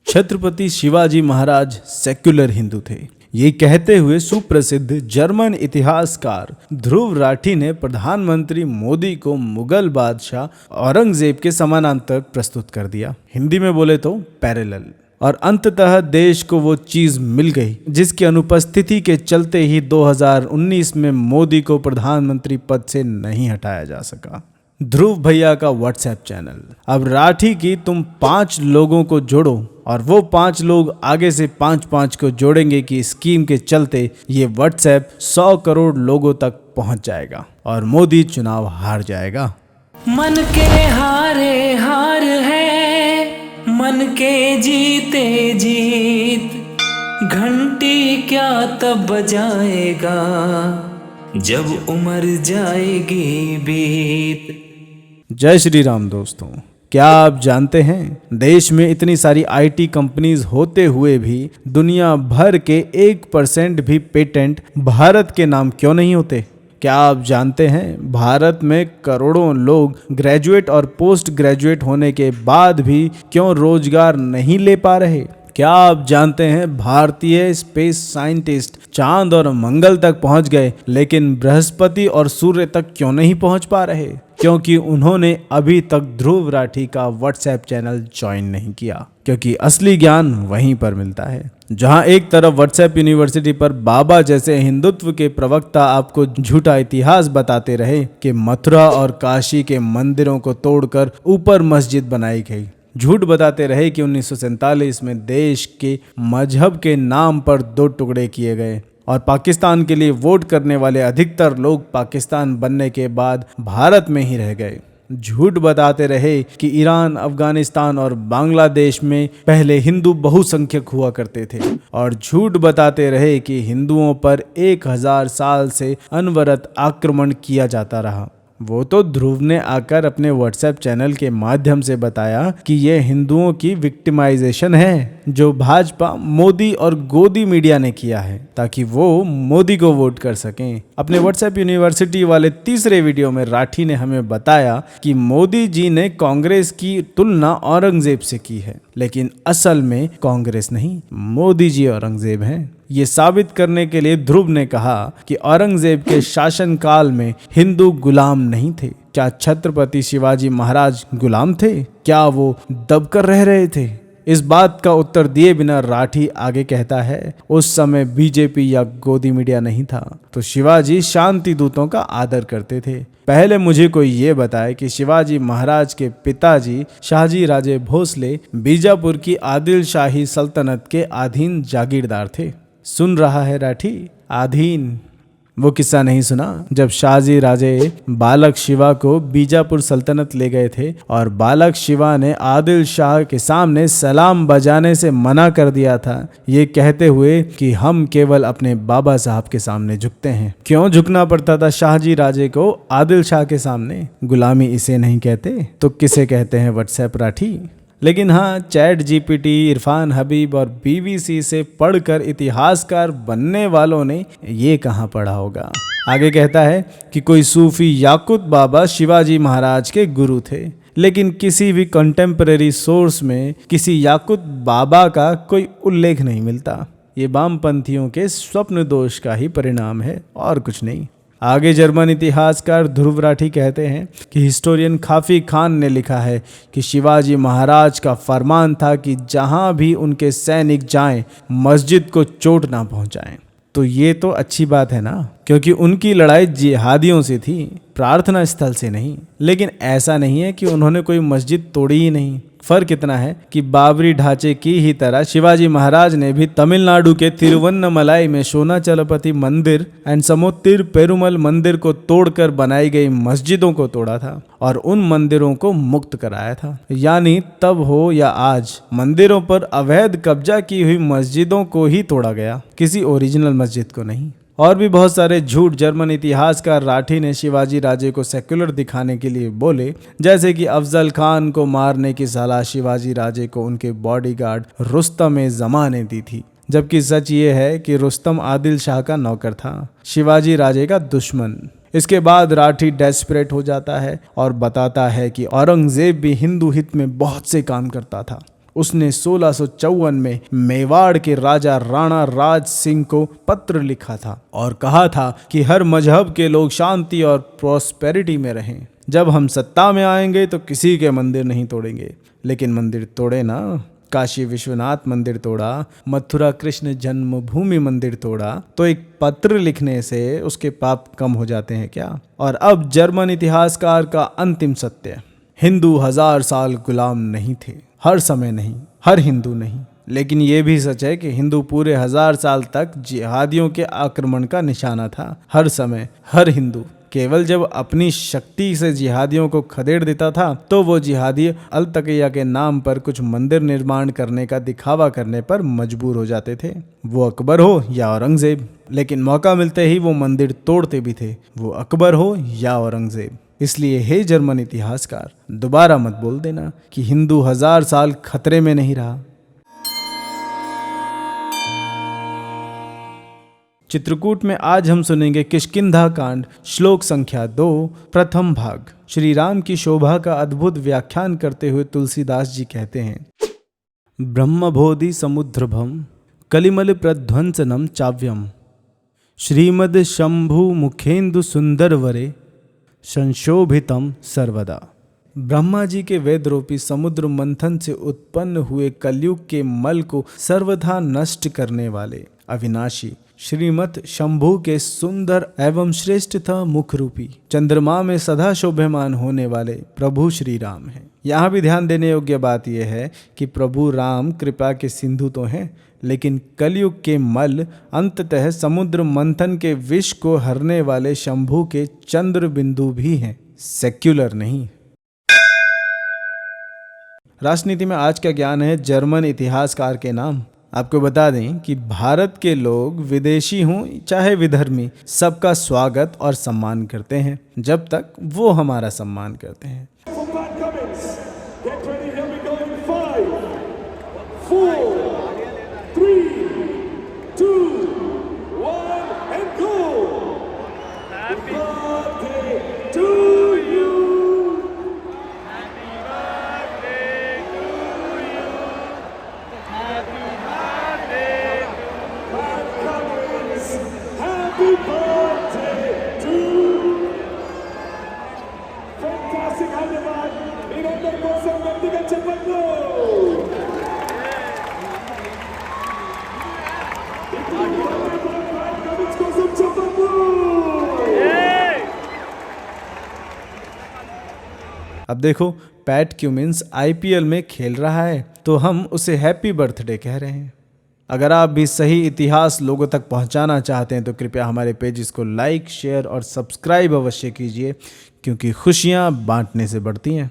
Chhatrapati Shivaji Maharaj secular Hindu थे। ये कहते हुए सुप्रसिद्ध जर्मन इतिहासकार ध्रुव राठी ने प्रधानमंत्री मोदी को मुगल बादशाह औरंगजेब के समानांतर प्रस्तुत कर दिया। हिंदी में बोले तो पैरेलल। और अंततः देश को वो चीज मिल गई जिसकी अनुपस्थिति के चलते ही 2019 में मोदी को प्रधानमंत्री पद से नहीं हटाया जा सका। ध्रुव भैया का व्हाट्सएप चैनल। अब राठी की तुम 5 लोगों को जोड़ो और वो 5 लोग आगे से 5-5 को जोड़ेंगे कि स्कीम के चलते ये व्हाट्सएप 100 करोड़ लोगों तक पहुंच जाएगा और मोदी चुनाव हार जाएगा। मन के हारे हार है, मन के जीते जीत, घंटी क्या तब बजाएगा जब उम्र जाएगी बीत। जय श्री राम दोस्तों, क्या आप जानते हैं देश में इतनी सारी आईटी कंपनीज होते हुए भी दुनिया भर के 1% भी पेटेंट भारत के नाम क्यों नहीं होते? क्या आप जानते हैं भारत में करोड़ों लोग ग्रेजुएट और पोस्ट ग्रेजुएट होने के बाद भी क्यों रोजगार नहीं ले पा रहे? क्या आप जानते हैं भारतीय स्पेस साइंटिस्ट चांद और मंगल तक पहुंच गए लेकिन बृहस्पति और सूर्य तक क्यों नहीं पहुंच पा रहे? क्योंकि उन्होंने अभी तक ध्रुव राठी का व्हाट्सएप चैनल ज्वाइन नहीं किया। क्योंकि असली ज्ञान वहीं पर मिलता है जहां एक तरफ व्हाट्सएप यूनिवर्सिटी पर बाबा जैसे हिंदुत्व के प्रवक्ता आपको झूठा इतिहास बताते रहे कि मथुरा और काशी के मंदिरों को तोड़कर ऊपर मस्जिद बनाई गई, झूठ बताते रहे कि 1947 में देश के मजहब के नाम पर 2 टुकड़े किए गए और पाकिस्तान के लिए वोट करने वाले अधिकतर लोग पाकिस्तान बनने के बाद भारत में ही रह गए। झूठ बताते रहे कि ईरान, अफगानिस्तान और बांग्लादेश में पहले हिंदू बहुसंख्यक हुआ करते थे और झूठ बताते रहे कि हिंदुओं पर 1000 साल से अनवरत आक्रमण किया जाता रहा। वो तो ध्रुव ने आकर अपने व्हाट्सएप चैनल के माध्यम से बताया कि ये हिंदुओं की विक्टिमाइजेशन है जो भाजपा, मोदी और गोदी मीडिया ने किया है ताकि वो मोदी को वोट कर सकें। अपने व्हाट्सएप यूनिवर्सिटी वाले तीसरे वीडियो में राठी ने हमें बताया कि मोदी जी ने कांग्रेस की तुलना औरंगजेब से की है, लेकिन असल में कांग्रेस नहीं, मोदी जी औरंगजेब हैं। ये साबित करने के लिए ध्रुव ने कहा कि औरंगजेब के शासनकाल में हिंदू गुलाम नहीं थे। क्या छत्रपति शिवाजी महाराज गुलाम थे? क्या वो दबकर रह रहे थे? इस बात का उत्तर दिए बिना राठी आगे कहता है, उस समय बीजेपी या गोदी मीडिया नहीं था तो शिवाजी शांति दूतों का आदर करते थे। पहले मुझे कोई ये बताए कि शिवाजी महाराज के पिताजी शाहजी राजे भोसले बीजापुर की आदिल शाही सल्तनत के अधीन जागीरदार थे। सुन रहा है राठी? अधीन। वो किस्सा नहीं सुना जब शाहजी राजे बालक शिवा को बीजापुर सल्तनत ले गए थे और बालक शिवा ने आदिल शाह के सामने सलाम बजाने से मना कर दिया था, ये कहते हुए कि हम केवल अपने बाबा साहब के सामने झुकते हैं। क्यों झुकना पड़ता था शाहजी राजे को आदिल शाह के सामने? गुलामी इसे नहीं कहते तो किसे कहते हैं व्हाट्सएप राठी? लेकिन हाँ, चैट जीपीटी, इरफान हबीब और बीबीसी से पढ़कर इतिहासकार बनने वालों ने ये कहाँ पढ़ा होगा। आगे कहता है कि कोई सूफी याकुत बाबा शिवाजी महाराज के गुरु थे, लेकिन किसी भी कंटेम्परेरी सोर्स में किसी याकुत बाबा का कोई उल्लेख नहीं मिलता। ये वामपंथियों के स्वप्न दोष का ही परिणाम है और कुछ नहीं। आगे जर्मन इतिहासकार ध्रुव राठी कहते हैं कि हिस्टोरियन खाफी खान ने लिखा है कि शिवाजी महाराज का फरमान था कि जहां भी उनके सैनिक जाएं मस्जिद को चोट ना पहुंचाएं। तो ये तो अच्छी बात है ना, क्योंकि उनकी लड़ाई जिहादियों से थी, प्रार्थना स्थल से नहीं। लेकिन ऐसा नहीं है कि उन्होंने कोई मस्जिद तोड़ी ही नहीं। फर्क इतना है कि बाबरी ढांचे की ही तरह शिवाजी महाराज ने भी तमिलनाडु के तिरुवन्नमलाई में शोनाचलपति मंदिर एंड समोत्तिर पेरुमल मंदिर को तोड़कर बनाई गई मस्जिदों को तोड़ा था और उन मंदिरों को मुक्त कराया था। यानी तब हो या आज, मंदिरों पर अवैध कब्जा की हुई मस्जिदों को ही तोड़ा गया, किसी ओरिजिनल मस्जिद को नहीं। और भी बहुत सारे झूठ जर्मन इतिहासकार राठी ने शिवाजी राजे को सेक्युलर दिखाने के लिए बोले, जैसे कि अफजल खान को मारने की सलाह शिवाजी राजे को उनके बॉडीगार्ड रुस्तम जमा ने दी थी, जबकि सच ये है कि रुस्तम आदिल शाह का नौकर था, शिवाजी राजे का दुश्मन। इसके बाद राठी डेस्परेट हो जाता है और बताता है कि औरंगजेब भी हिंदू हित में बहुत से काम करता था। उसने 1654 में मेवाड़ के राजा राणा राज सिंह को पत्र लिखा था और कहा था कि हर मजहब के लोग शांति और प्रॉस्पेरिटी में रहें। जब हम सत्ता में आएंगे तो किसी के मंदिर नहीं तोड़ेंगे। लेकिन मंदिर तोड़े ना, काशी विश्वनाथ मंदिर तोड़ा, मथुरा कृष्ण जन्मभूमि मंदिर तोड़ा, तो एक पत्र लिखने से उसके पाप कम हो जाते हैं क्या? और अब जर्मन इतिहासकार का अंतिम सत्य, हिंदू 1000 साल गुलाम नहीं थे, हर समय नहीं, हर हिंदू नहीं। लेकिन यह भी सच है कि हिंदू पूरे 1000 साल तक जिहादियों के आक्रमण का निशाना था, हर समय, हर हिंदू। केवल जब अपनी शक्ति से जिहादियों को खदेड़ देता था तो वो जिहादी अल तकिया के नाम पर कुछ मंदिर निर्माण करने का दिखावा करने पर मजबूर हो जाते थे, वो अकबर हो या औरंगजेब। लेकिन मौका मिलते ही वो मंदिर तोड़ते भी थे, वो अकबर हो या औरंगजेब। इसलिए हे जर्मन इतिहासकार, दोबारा मत बोल देना कि हिंदू 1000 साल खतरे में नहीं रहा। चित्रकूट में आज हम सुनेंगे किष्किंधा कांड श्लोक संख्या 2 प्रथम भाग। श्री राम की शोभा का अद्भुत व्याख्यान करते हुए तुलसीदास जी कहते हैं, ब्रह्मबोधि समुद्रभम कलिमल प्रध्वंसनम चाव्यम श्रीमद शंभु मुखेन्दु सुंदरवरे संशोभितम सर्वदा। ब्रह्मा जी के वेद रूपी समुद्र मंथन से उत्पन्न हुए कलयुग के मल को सर्वथा नष्ट करने वाले अविनाशी श्रीमत शंभु के सुंदर एवं श्रेष्ठता मुख रूपी चंद्रमा में सदा शोभमान होने वाले प्रभु श्री राम हैं। यहाँ भी ध्यान देने योग्य बात यह है कि प्रभु राम कृपा के सिंधु तो हैं, लेकिन कलयुग के मल अंततः समुद्र मंथन के विष को हरने वाले शंभु के चंद्र बिंदु भी हैं, सेक्युलर नहीं। राजनीति में आज का ज्ञान है जर्मन इतिहासकार के नाम। आपको बता दें कि भारत के लोग विदेशी हों चाहे विधर्मी, सबका स्वागत और सम्मान करते हैं जब तक वो हमारा सम्मान करते हैं। अब देखो, पैट क्यूमिंस IPL में खेल रहा है तो हम उसे हैप्पी बर्थडे कह रहे हैं। अगर आप भी सही इतिहास लोगों तक पहुंचाना चाहते हैं तो कृपया हमारे पेजेस को लाइक, शेयर और सब्सक्राइब अवश्य कीजिए, क्योंकि खुशियां बांटने से बढ़ती हैं।